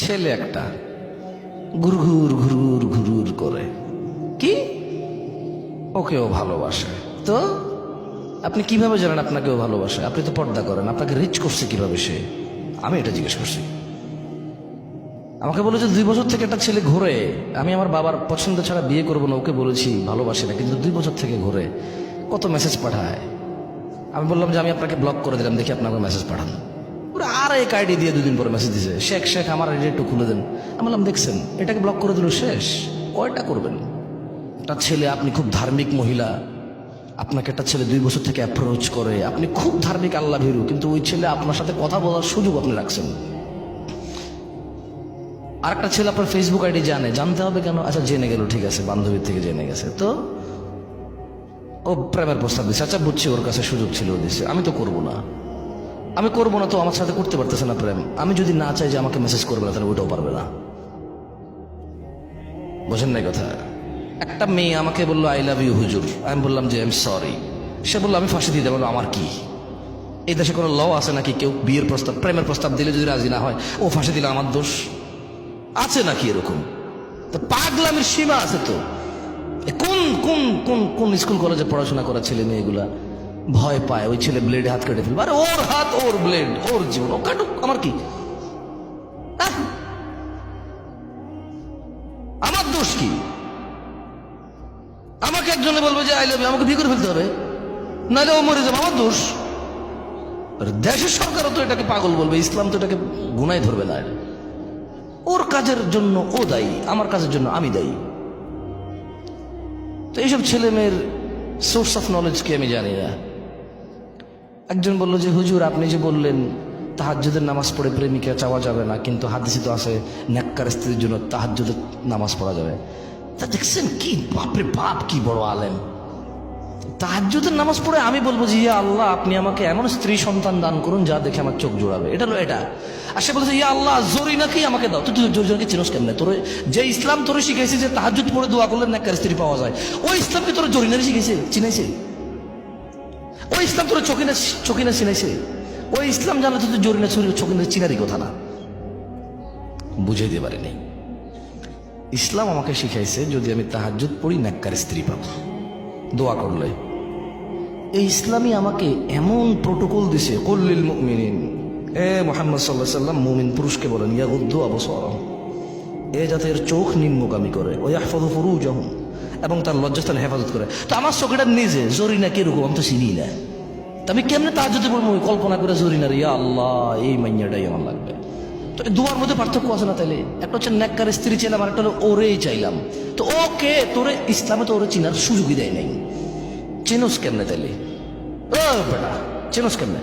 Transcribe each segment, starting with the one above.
ছেলে একটা ঘুরঘুর ঘুরঘুর ঘুরঘুর করে কি ওকেও ভালোবাসে। তো আপনি কিভাবে জানেন আপনাকেও ভালোবাসে? আপনি তো পর্দা করেন, আপনাকে রিচ করছে কিভাবে সে? আমি এটা জিজ্ঞেস করছি। আমাকে বলে যে 2 বছর থেকে একটা ছেলে ঘুরে, আমি আমার বাবার পছন্দ ছাড়া বিয়ে করবো না, ওকে বলেছি ভালোবাসি না, কিন্তু 2 বছর থেকে ঘুরে কত মেসেজ পাঠায়। আমি বললাম যে আমি আপনাকে ব্লক করে দিলাম, দেখি আপনাকে মেসেজ পাঠান। ওরা আর এক আইডি দিয়ে 2 দিন পরে মেসেজ দিছে, শেখ শেখ আমার আইডি একটু খুলে দেন। আমি বললাম দেখছেন, এটাকে ব্লক করে দিল, শেষ। কয়টা করবেন? একটা ছেলে, আপনি খুব ধার্মিক মহিলা, আপনাকে একটা ছেলে 2 বছর থেকে অ্যাপ্রোচ করে, আপনি খুব ধার্মিক আল্লাহ ভীরু, কিন্তু ওই ছেলে আপনার সাথে কথা বলার সুযোগ আপনি রাখছেন। আর একটা ছেলে আপনার ফেসবুক আইডি জানতে হবে কেন? আচ্ছা জেনে গেল, ঠিক আছে, বান্ধবীর থেকে জেনে গেছে, তো ও প্রেমের প্রস্তাব দিচ্ছে। আচ্ছা বুঝছি, ওর কাছে সুযোগ ছিল, ও দিচ্ছে। আমি তো করবো না, আমি করবো না, তো আমার সাথে করতে পারতেছে না প্রেম। আমি যদি না চাই যে আমাকে মেসেজ করবে না, তাহলে ওইটাও পারবে না। বোঝেন না কথা? একটা মেয়ে আমাকে বললো আই লাভ ইউ হুজুর, আমি বললাম যে আই এম সরি। সে বললো আমি ফাঁসি দিয়ে দেবো। আমার কি এই দেশে কোনো ল আছে নাকি কেউ বিয়ের প্রস্তাব, প্রেমের প্রস্তাব দিলে যদি রাজি না হয় ও ফাঁসি দিলে আমার দোষ আছে নাকি? এরকম তো পাগলামের সীমা আছে। তো কোন কোন কোন কোন স্কুল কলেজে পড়াশোনা করা ছেলে মেয়েগুলা ভয় পায় ওই ছেলে ব্লেডে হাত কেটে ফেলবে। আরে ওর হাত, ওর ব্লেড, ওর জীবন, ও কাটুক, আমার কি? আমার দোষ কি? আমাকে একজনে বলবে যে আই লাভ ইউ, আমাকে বিয়ে করে ফেলতে হবে, নাহলে ও মরে যাবে, আমার দোষ। আর দেশের সরকারও তো এটাকে পাগল বলবে, ইসলাম তো এটাকে গুনায় ধরবে না। ওর কাজের জন্য ও দায়ী, আমার কাজের জন্য আমি দায়ী। তো এইসব ছেলে মেয়ের সোর্স অফ নলেজ কি আমি জানি না। একজন বলল যে হুজুর আপনি যে বললেন তাহাজ্জুদের নামাজ পড়ে প্রেমিকা চাওয়া যাবে না, কিন্তু হাদিসে তো আছে নেককার স্ত্রীর জন্য তাহাজ্জুদের নামাজ পড়া যাবে। তা দেখছেন কি বাপরে বাপ, কি বড় আলেম! তাহাজ্জুদের নামাজ পড়ে আমি বলবো যে ইয়া আল্লাহ আপনি আমাকে এমন স্ত্রী সন্তান দান করুন যা দেখে আমার চোখ জোড়াবে, এটা হলো এটা। আর সে বলছে ইয়া আল্লাহ জরিনাকেই আমাকে দাও। তুই জরিনাকে চিনোস কেমনে? তোর যে ইসলাম তোরে শিখাইছে যে তাহাজ্জুদ পড়ে দোয়া করলে নেককার স্ত্রী পাওয়া যায়, ওই ইসলামকে তোর জরিনারে শিখাইছে, চিনাইছে? ওই ইসলাম তোর চকিনা চিনাইছে? ওই ইসলাম জানলে তো তুই জরিনা চকিনা চিনারই কথা না। বুঝাই দিতে পারিনি। ইসলাম আমাকে শিখাইছে যদি আমি তাহাজ্জুদ পড়ি নেককার স্ত্রী পাবো দোয়া করলে। এই ইসলামই আমাকে এমন প্রোটোকল দিছে, কুল্লিল মুমিনিন, এ মুহাম্মদ সাল্লাল্লাহু আলাইহি সাল্লাম মুমিন পুরুষকে বলেন ইয়াগুদ্দু আবসারহুম, এ যাতে এর চোখ নিম্নগামী করে, ওয়া ইয়াহফাযু ফুরুজাহুম, এবং তার লজ্জাস্থান হেফাজত করে। তো আমার চোখটা নিজে জরিনা কিরকম আমি তো চিনি না, তা আমি কেমনে তাহাজ্জুদে পড়বো? কল্পনা করে জরিনার ইয়া আল্লাহ এই মাইয়াটাই আমার লাগবে। তো দুয়ার মধ্যে পার্থক্য আছে না? তাইলে একটা হচ্ছে নেককার স্ত্রী চাইলাম, আর একটা হলো ওরেই চাইলাম। তো ওকে তোরে ইসলামে তো ওরে চিনার সুযোগই দেয় নাই। চেনোস কেমনে তাইলে? ও বেটা চেনোস কেমনে?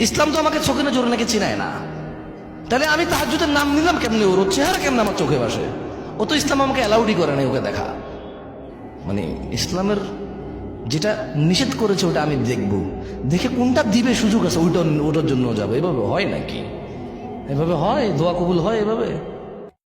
ইসলাম তো আমাকে চোখে না জোরে নাকি চিনায় না, তাহলে আমি তাহাজ্জুদের নাম নিলাম কেমনে? ওর চেহারা কেমনে আমার চোখে বাসে? ও তো ইসলাম আমাকে অ্যালাউডই করে নাই ওকে দেখা। মানে ইসলামের যেটা নিষেধ করেছে ওটা আমি দেখবো, দেখে কোনটা দিবে সুযোগ আছে ওটার জন্য যাবো। এভাবে হয় নাকি? এভাবে হয়? দোয়া কবুল হয় এভাবে?